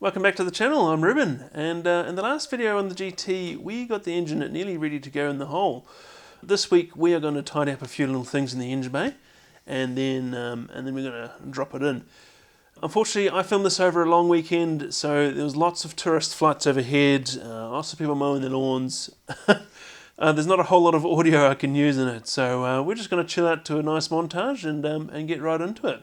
Welcome back to the channel, I'm Ruben, and in the last video on the GT we got the engine nearly ready to go in the hole. This week we are going to tidy up a few little things in the engine bay and then we're going to drop it in. Unfortunately I filmed this over a long weekend, so there was lots of tourist flights overhead, lots of people mowing their lawns. There's not a whole lot of audio I can use in it, so we're just going to chill out to a nice montage and get right into it.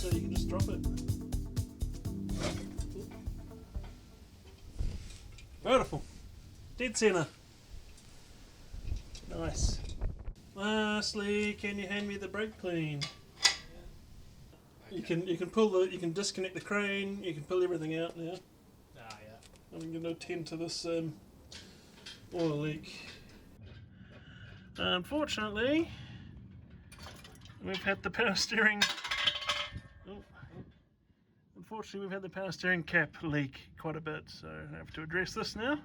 so you can just drop it. Beautiful. Dead center. Nice. Lastly, can you hand me the brake clean? You can you can disconnect the crane. You can pull everything out now. Ah, yeah. I'm going to attend to this oil leak. Unfortunately, we've had the power steering. Oh, unfortunately, we've had the power steering cap leak quite a bit, so I have to address this now.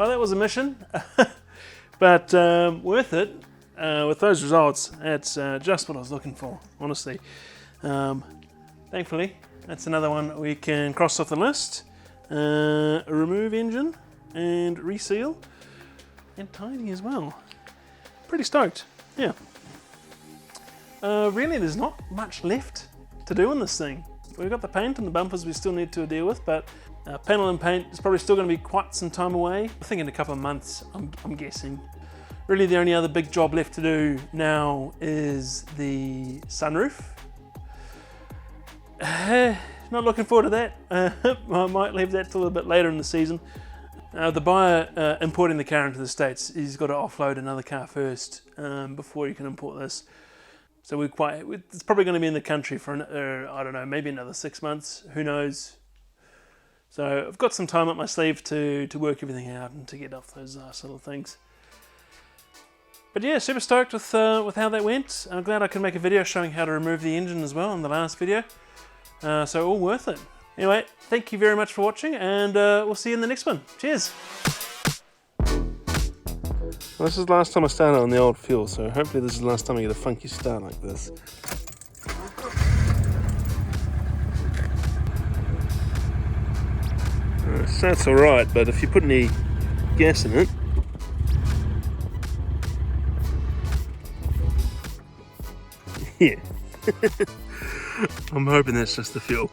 Well, that was a mission, but worth it. With those results, that's just what I was looking for, honestly. Thankfully, that's another one we can cross off the list. Remove engine and reseal and tidy as well. Pretty stoked, yeah. Really, there's not much left to do on this thing. We've got the paint and the bumpers we still need to deal with, but panel and paint is probably still going to be quite some time away. I think in a couple of months, I'm guessing. Really, the only other big job left to do now is the sunroof. Not looking forward to that. I might leave that till a bit later in the season. The buyer importing the car into the States, he's got to offload another car first before he can import this. So it's probably going to be in the country for, I don't know, maybe another 6 months, who knows. So I've got some time up my sleeve to work everything out and to get off those last little things. But yeah, super stoked with how that went. I'm glad I could make a video showing how to remove the engine as well in the last video. So all worth it. Anyway, thank you very much for watching, and we'll see you in the next one. Cheers! Well, this is the last time I started on the old fuel, so hopefully this is the last time I get a funky start like this. So that's alright, but if you put any gas in it, yeah. I'm hoping that's just the fuel.